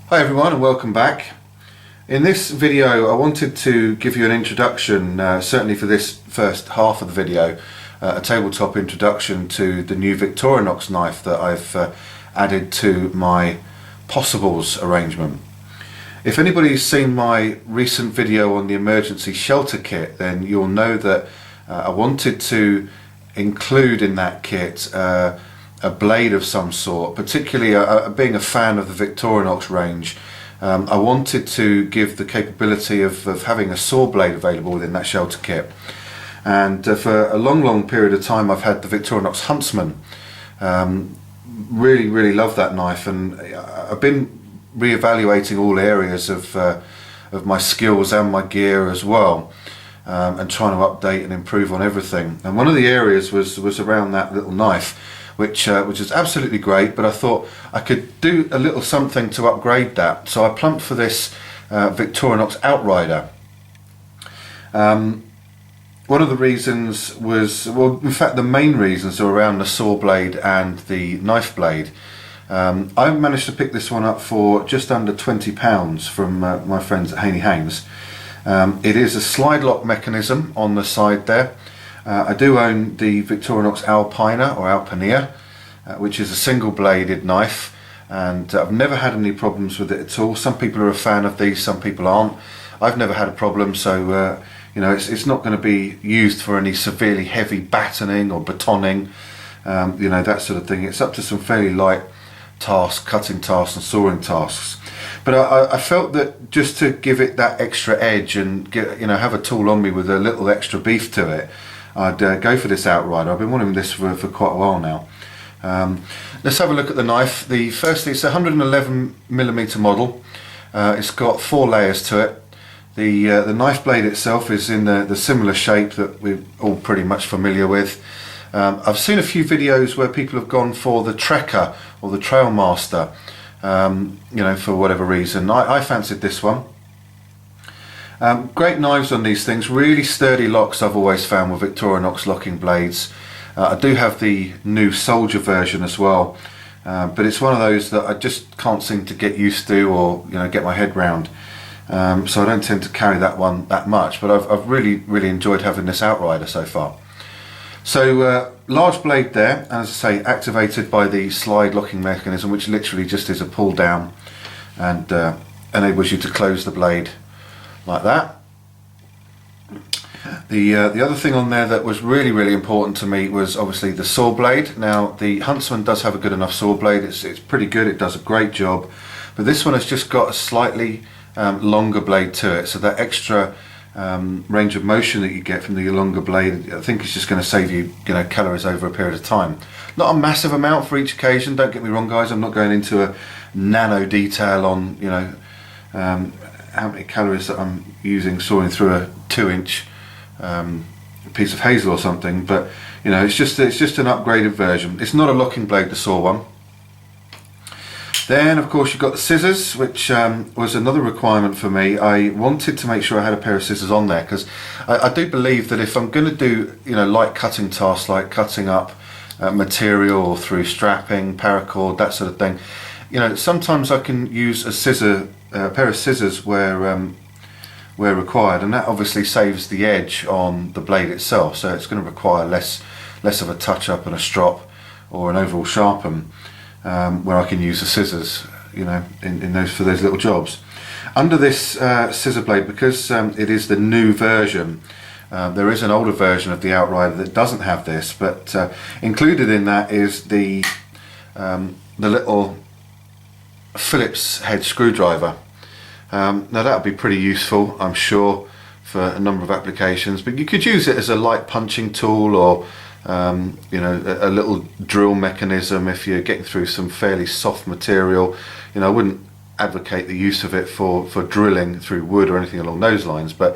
Hi everyone and welcome back. In this video I wanted to give you an introduction, certainly for this first half of the video, a tabletop introduction to the new Victorinox knife that I've added to my possibles arrangement. If anybody's seen my recent video on the emergency shelter kit, then you'll know that I wanted to include in that kit a blade of some sort, particularly being a fan of the Victorinox range. I wanted to give the capability of having a saw blade available within that shelter kit, and for a long period of time I've had the Victorinox Huntsman. Really love that knife, and I've been re-evaluating all areas of my skills and my gear as well, and trying to update and improve on everything. And one of the areas was around that little knife, which is absolutely great, but I thought I could do a little something to upgrade that. So I plumped for this Victorinox Outrider. One of the reasons was, well, in fact the main reasons are around the saw blade and the knife blade. I managed to pick this one up for just under £20 from my friends at Haney Haynes. It is a slide lock mechanism on the side there. I do own the Victorinox Alpina or Alpina, which is a single bladed knife, and I've never had any problems with it at all. Some people are a fan of these, some people aren't. I've never had a problem, so you know, it's not going to be used for any severely heavy battoning or batoning, you know, that sort of thing. It's up to some fairly light tasks, cutting tasks and sawing tasks. But I felt that just to give it that extra edge and get, you know, have a tool on me with a little extra beef to it, I'd go for this Outrider. I've been wanting this for quite a while now. Let's have a look at the knife. Firstly, it's a 111mm model. It's got 4 layers to it. The knife blade itself is in the similar shape that we're all pretty much familiar with. I've seen a few videos where people have gone for the Trekker or the Trailmaster, you know, for whatever reason. I fancied this one. Great knives on these things, really sturdy locks I've always found with Victorinox locking blades. I do have the new Soldier version as well, but it's one of those that I just can't seem to get used to, or you know, get my head round. So I don't tend to carry that one that much, but I've really enjoyed having this Outrider so far. So large blade there, and as I say, activated by the slide locking mechanism, which literally just is a pull down and enables you to close the blade like that. The other thing on there that was really important to me was obviously the saw blade. Now the Huntsman does have a good enough saw blade, it's pretty good, it does a great job, but this one has just got a slightly longer blade to it, so that extra range of motion that you get from the longer blade, I think it's just going to save you, you know, calories over a period of time. Not a massive amount for each occasion, don't get me wrong guys, I'm not going into a nano detail on, you know, how many calories that I'm using sawing through a 2-inch piece of hazel or something, but you know, it's just an upgraded version. It's not a locking blade, the saw one. Then of course you've got the scissors, which was another requirement for me. I wanted to make sure I had a pair of scissors on there, because I do believe that if I'm going to do, you know, light cutting tasks like cutting up material through strapping, paracord, that sort of thing, you know, sometimes I can use a pair of scissors where required, and that obviously saves the edge on the blade itself, so it's going to require less of a touch up and a strop or an overall sharpen, where I can use the scissors, you know, in those, for those little jobs. Under this scissor blade, because it is the new version, there is an older version of the Outrider that doesn't have this, but included in that is the little Phillips head screwdriver. Now that would be pretty useful, I'm sure, for a number of applications, but you could use it as a light punching tool, or you know, a little drill mechanism if you're getting through some fairly soft material. You know, I wouldn't advocate the use of it for drilling through wood or anything along those lines, but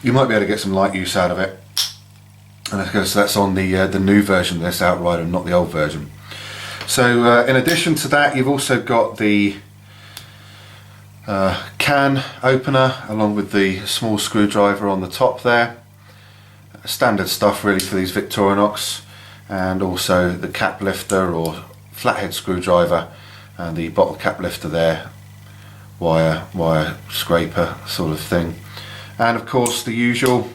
you might be able to get some light use out of it. And of course that's on the new version of this Outrider, not the old version. So in addition to that, you've also got the can opener along with the small screwdriver on the top there. Standard stuff really for these Victorinox, and also the cap lifter or flathead screwdriver and the bottle cap lifter there wire scraper sort of thing. And of course the usual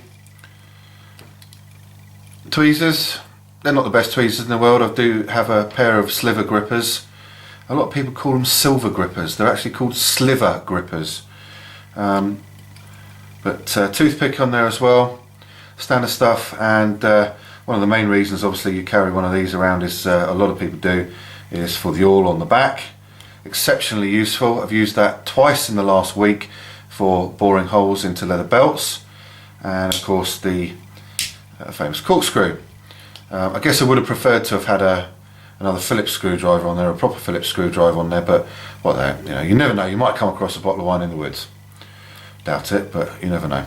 tweezers. They're not the best tweezers in the world. I do have a pair of sliver grippers. A lot of people call them silver grippers. They're actually called sliver grippers. But toothpick on there as well, standard stuff. And one of the main reasons obviously you carry one of these around is, a lot of people do, is for the awl on the back. Exceptionally useful. I've used that twice in the last week for boring holes into leather belts. And of course the famous corkscrew. I guess I would have preferred to have had another Phillips screwdriver on there, a proper Phillips screwdriver on there, but what the, you know, you never know, you might come across a bottle of wine in the woods. Doubt it, but you never know.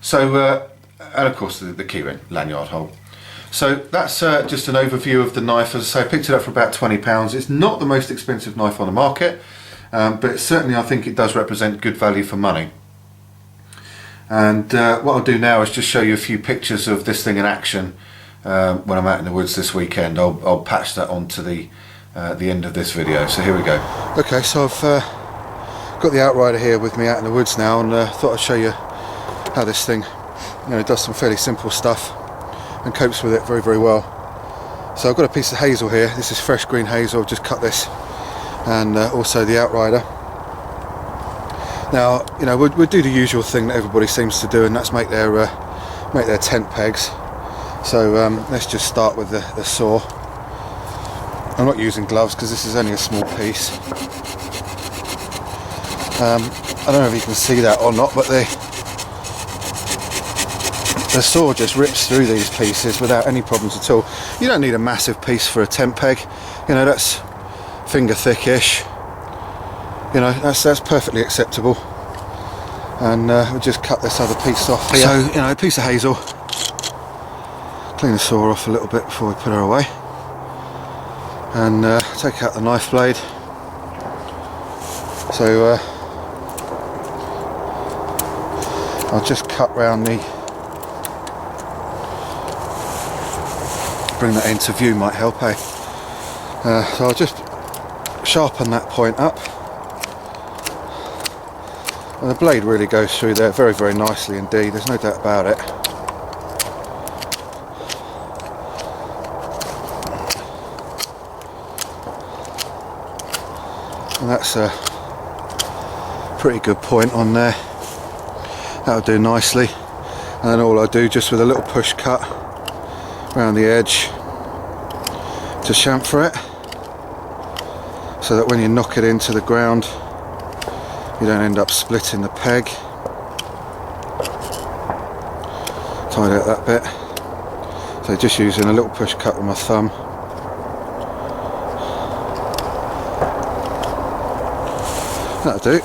So, and of course the keyring, lanyard hole. So that's just an overview of the knife. As I say, I picked it up for about £20. It's not the most expensive knife on the market, but certainly I think it does represent good value for money. And what I'll do now is just show you a few pictures of this thing in action when I'm out in the woods this weekend. I'll patch that onto the end of this video. So here we go. Okay, so I've got the Outrider here with me out in the woods now, and thought I'd show you how this thing, you know, does some fairly simple stuff and copes with it very, very well. So I've got a piece of hazel here. This is fresh green hazel. I've just cut this, and also the Outrider. Now, you know, we'll do the usual thing that everybody seems to do, and that's make their tent pegs. So let's just start with the saw. I'm not using gloves because this is only a small piece. I don't know if you can see that or not, but the saw just rips through these pieces without any problems at all. You don't need a massive piece for a tent peg. You know, that's finger thick-ish. You know, that's perfectly acceptable. And we'll just cut this other piece off here. So, you know, a piece of hazel. Clean the saw off a little bit before we put her away. And take out the knife blade. So I'll just cut round the, bring that into view might help, eh? So I'll just sharpen that point up. And the blade really goes through there very, very nicely indeed, there's no doubt about it. And that's a pretty good point on there. That'll do nicely. And then all I do, just with a little push cut around the edge to chamfer it, so that when you knock it into the ground you don't end up splitting the peg. Tidy out that bit. So just using a little push cut with my thumb. That'll do.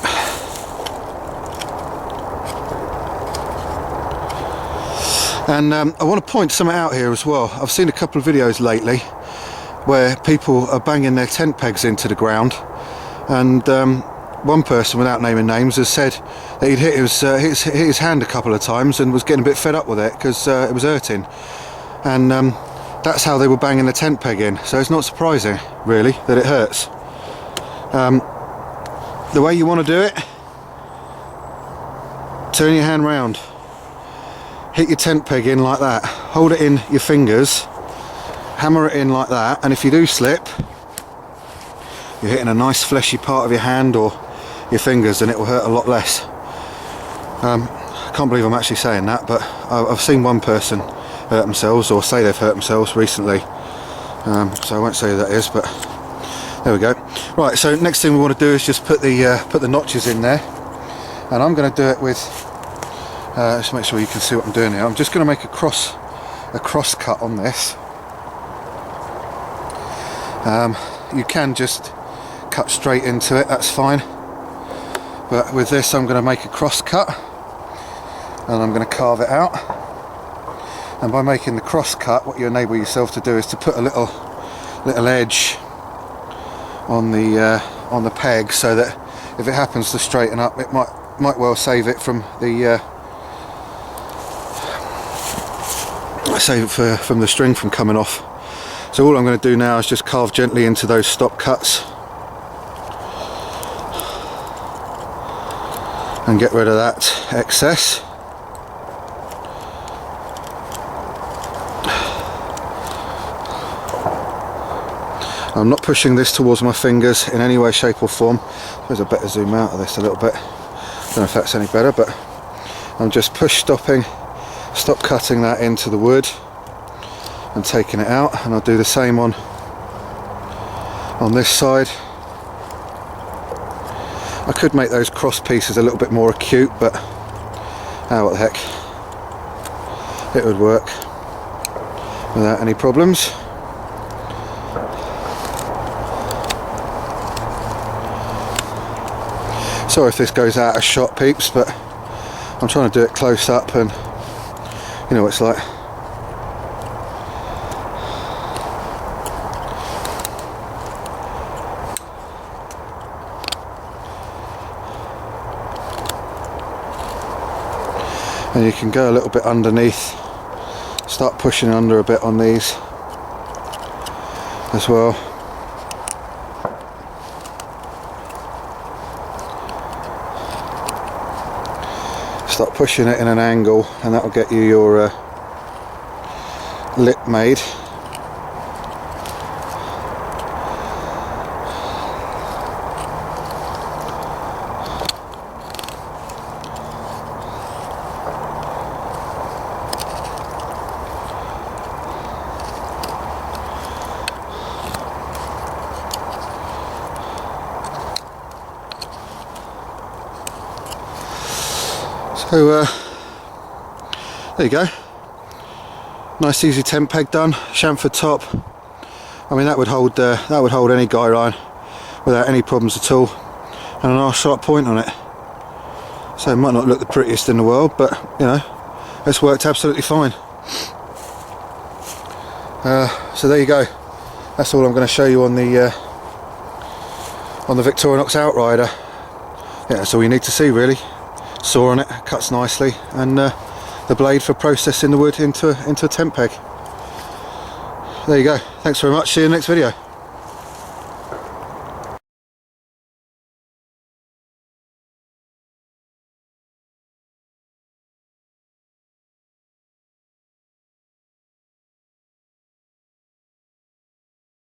And I want to point something out here as well. I've seen a couple of videos lately where people are banging their tent pegs into the ground, and one person, without naming names, has said that he'd hit his hand a couple of times and was getting a bit fed up with it because it was hurting, and that's how they were banging the tent peg in. So it's not surprising really that it hurts. The way you want to do it, turn your hand round, hit your tent peg in like that, hold it in your fingers, hammer it in like that, and if you do slip, you're hitting a nice fleshy part of your hand or your fingers, and it will hurt a lot less. I can't believe I'm actually saying that, but I've seen one person hurt themselves, or say they've hurt themselves recently, so I won't say who that is, but there we go. Right, so next thing we want to do is just put the notches in there, and I'm going to do it with just make sure you can see what I'm doing here. I'm just going to make a cross cut on this. You can just cut straight into it, that's fine, but with this I'm going to make a cross cut and I'm going to carve it out. And by making the cross cut, what you enable yourself to do is to put a little edge on the peg, so that if it happens to straighten up, it might well save it from the from the string from coming off. So all I'm going to do now is just carve gently into those stop cuts. and get rid of that excess. I'm not pushing this towards my fingers in any way, shape or form. There's a better zoom out of this a little bit. Don't know if that's any better, but I'm just stop cutting that into the wood and taking it out, and I'll do the same on this side. I could make those cross pieces a little bit more acute, but what the heck, it would work without any problems. Sorry if this goes out of shot, peeps, but I'm trying to do it close up, and you know what it's like. And you can go a little bit underneath, start pushing under a bit on these as well. Start pushing it in an angle, and that will get you your lip made. So there you go, nice easy tent peg done, chamfered top. I mean, that would hold any guy line without any problems at all, and a nice sharp point on it. So it might not look the prettiest in the world, but you know, it's worked absolutely fine. So there you go, that's all I'm going to show you on the Victorinox Outrider. Yeah, that's all you need to see really. Saw on it, cuts nicely, and the blade for processing the wood into a tent peg. There you go, thanks very much, see you in the next video.